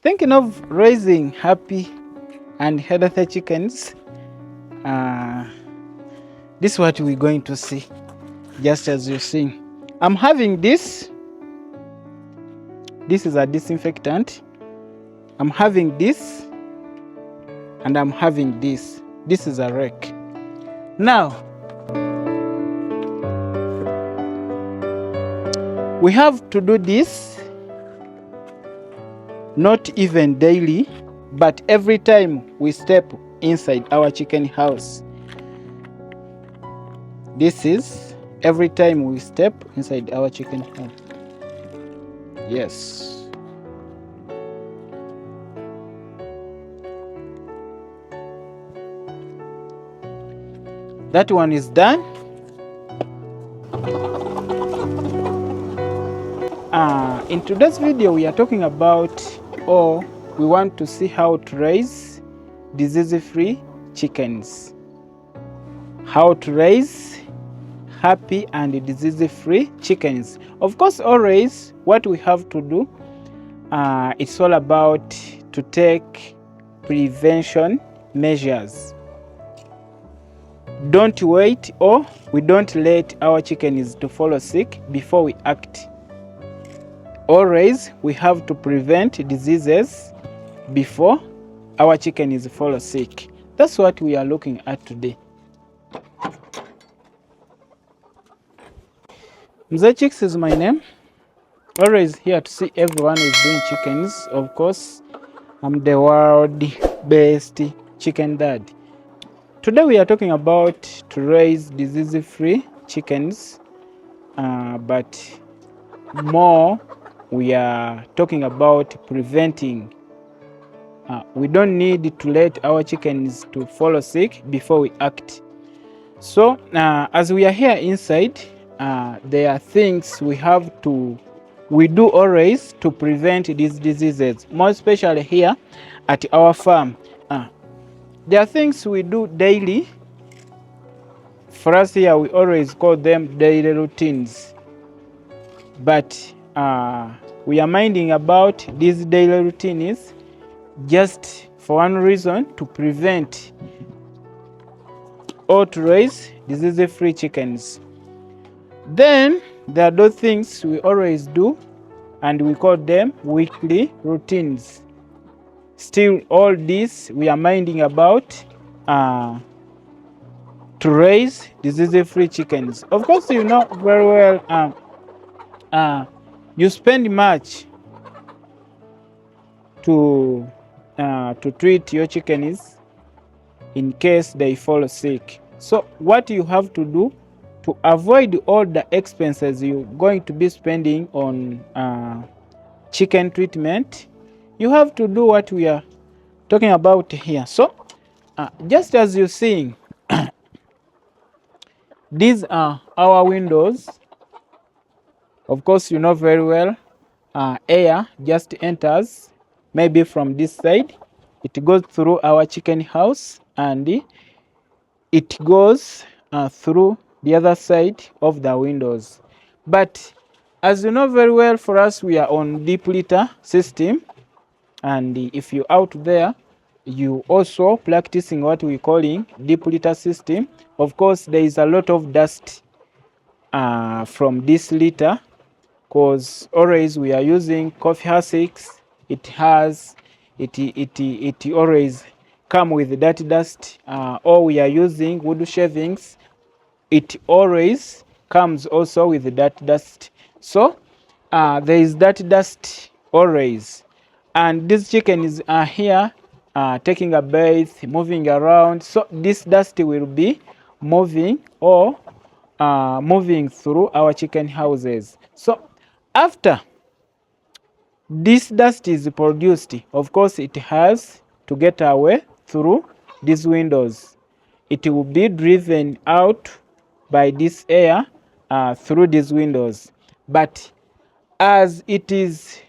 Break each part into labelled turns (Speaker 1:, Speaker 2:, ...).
Speaker 1: Thinking of raising happy and healthy chickens, this is what we're going to see. Just as you see, I'm having this. This is a disinfectant. I'm having this, and I'm having this. This is a rake. Now, we have to do this not even daily, but every time we step inside our chicken house. This is every time we step inside our chicken house. Yes. That one is done. In today's video, we are talking about, or we want to see how to raise disease-free chickens. How to raise happy and disease-free chickens. Of course, always what we have to do, it's all about to take prevention measures. Don't wait, or we don't let our chickens to fall sick before we act. Always we have to prevent diseases before our chickens fall sick. That's what we are looking at today. Mzee Chicks is my name. Always here to see everyone is doing chickens. Of course, I'm the world best chicken dad. Today we are talking about to raise disease-free chickens, but more we are talking about preventing. We don't need to let our chickens to fall sick before we act. So as we are here inside, there are things we do always to prevent these diseases, more especially here at our farm. There are things we do daily. For us here, we always call them daily routines. But we are minding about these daily routines just for one reason: to prevent or to raise disease-free chickens. Then there are those things we always do, and we call them weekly routines. Still, all this we are minding about to raise disease-free chickens. Of course, you know very well, you spend much to treat your chickens in case they fall sick. So what you have to do to avoid all the expenses you're going to be spending on chicken treatment, you have to do what we are talking about here. So just as you're seeing, these are our windows. Of course, you know very well, air just enters maybe from this side. It goes through our chicken house, and it goes through the other side of the windows. But as you know very well, for us, we are on deep litter system. And if you're out there, you also practicing what we're calling deep litter system. Of course, there is a lot of dust from this litter, because always we are using coffee husks. It always come with that dust, or we are using wood shavings. It always comes also with that dust. So there is that dust always, and these chickens are here taking a bath, moving around. So this dust will be moving, or moving through our chicken houses. So after this dust is produced, of course, it has to get away through these windows. It will be driven out by this air through these windows. But as it is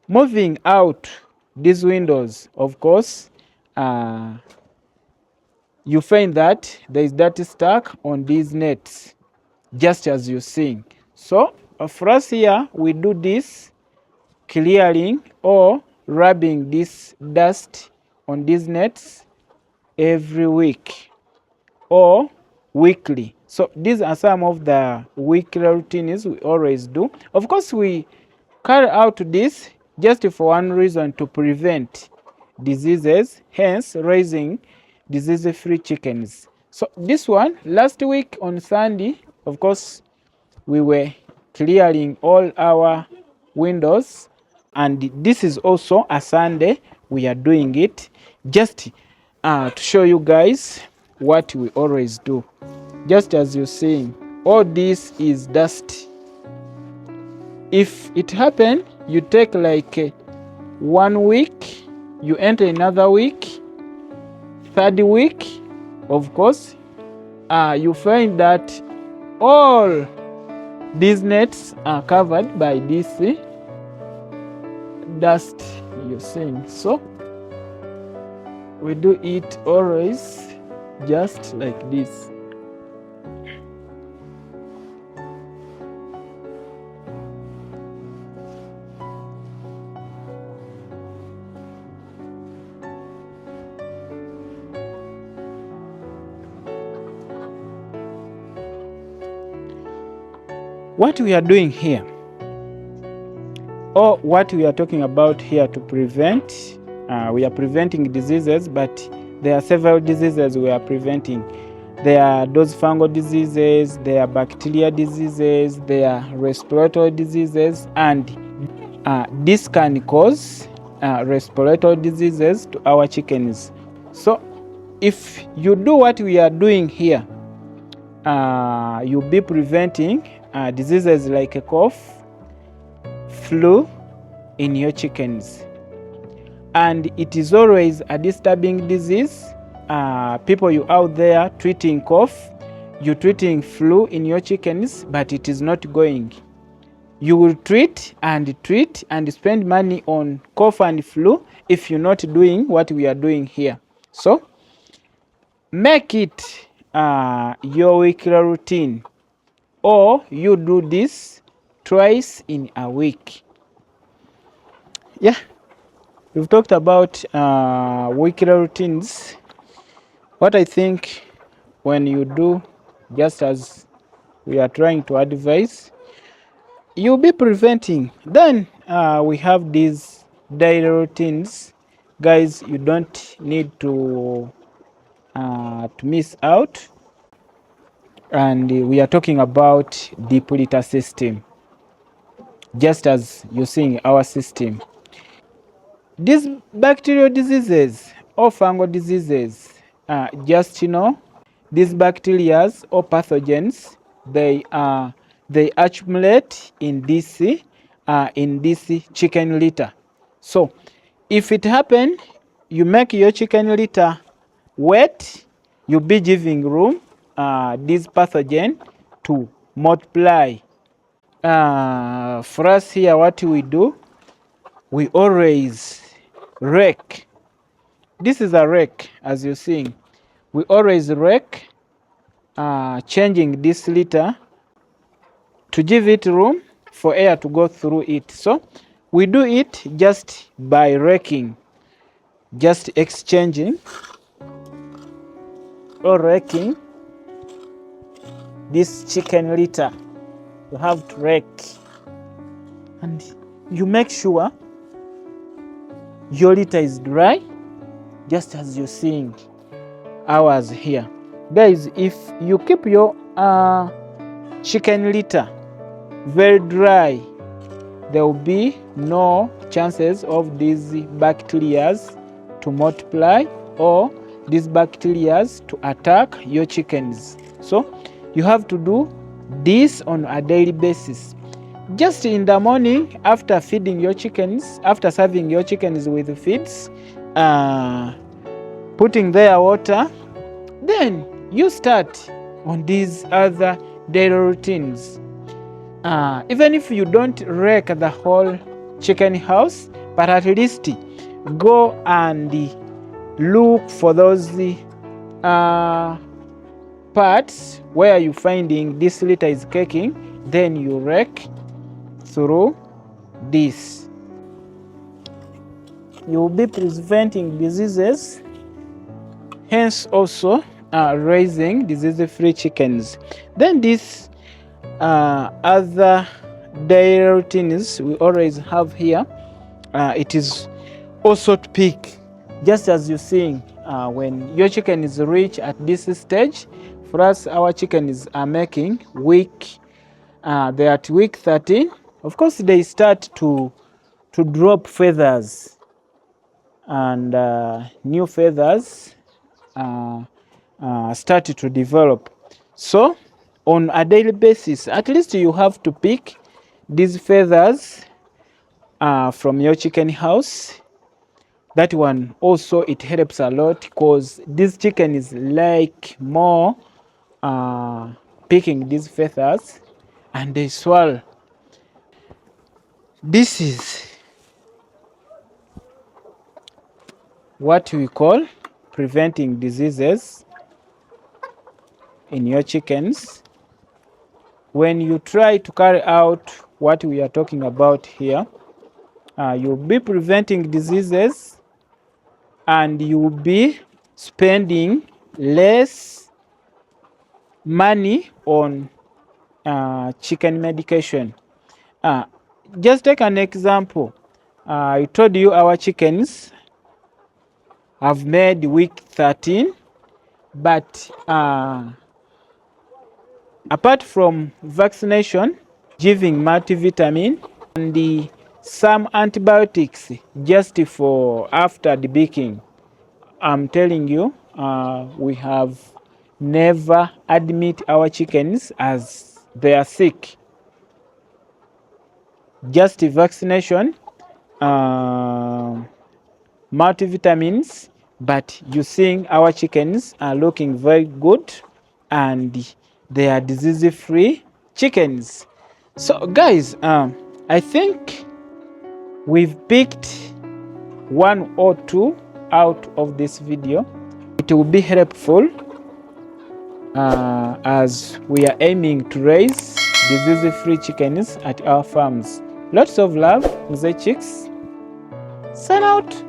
Speaker 1: moving out these windows, of course, you find that there is that stuck on these nets, just as you see. So for us here, we do this clearing or rubbing this dust on these nets every week or weekly. So these are some of the weekly routines we always do. Of course, we carry out this just for one reason: to prevent diseases, hence raising disease-free chickens. So this one, last week on Sunday, of course, we were clearing all our windows, and this is also a Sunday we are doing it, just to show you guys what we always do. Just as you're seeing, all this is dust. If it happen, you take like 1 week, you enter another week, third week, of course, you find that all these nets are covered by this dust you're seeing. So we do it always just like this. What we are doing here, or what we are talking about here to prevent, we are preventing diseases, but there are several diseases we are preventing. There are those fungal diseases, there are bacteria diseases, there are respiratory diseases, and this can cause respiratory diseases to our chickens. So if you do what we are doing here, you'll be preventing diseases like a cough, flu in your chickens. And it is always a disturbing disease. People you out there treating cough, you treating flu in your chickens, but it is not going. You will treat and spend money on cough and flu if you're not doing what we are doing here. So make it your weekly routine, or you do this twice in a week. Yeah, we've talked about weekly routines. What I think, when you do just as we are trying to advise, you'll be preventing. Then we have these daily routines. Guys, you don't need to miss out. And we are talking about deep litter system, just as you're seeing our system. These bacterial diseases or fungal diseases, just these bacteria or pathogens, they accumulate in this chicken litter. So if it happen, you make your chicken litter wet, you'll be giving room this pathogen to multiply. For us here, what we do, we always rake. This is a rake, as you're seeing. We always rake, changing this litter to give it room for air to go through it. So we do it just by raking, just exchanging or raking this chicken litter. You have to rake, and you make sure your litter is dry, just as you're seeing ours here. Guys, if you keep your chicken litter very dry, there will be no chances of these bacteria to multiply or these bacteria to attack your chickens. So you have to do this on a daily basis. Just in the morning, after feeding your chickens, after serving your chickens with feeds, putting their water, then you start on these other daily routines. Even if you don't rake the whole chicken house, but at least go and look for those parts where you finding this litter is caking, then you rake through this. you will be preventing diseases, hence also raising disease-free chickens. Then these other daily routines we always have here, it is also to pick, just as you're seeing when your chicken is rich at this stage. For us, our chickens are making week, they're at week 13. Of course, they start to drop feathers, and new feathers started to develop. So on a daily basis, at least you have to pick these feathers from your chicken house. That one also, it helps a lot because this chicken is like more picking these feathers and they swallow. This is what we call preventing diseases in your chickens. When you try to carry out what we are talking about here, you'll be preventing diseases and you'll be spending less money on chicken medication. Just take an example. I told you our chickens have made week 13, but apart from vaccination, giving multivitamin and some antibiotics just for after the beaking, I'm telling you, we have never admit our chickens as they are sick. Just vaccination, multivitamins, but you seeing our chickens are looking very good and they are disease-free chickens. So guys, I think we've picked one or two out of this video. It will be helpful as we are aiming to raise disease-free chickens at our farms. Lots of love, Mzee Chicks. Sign out.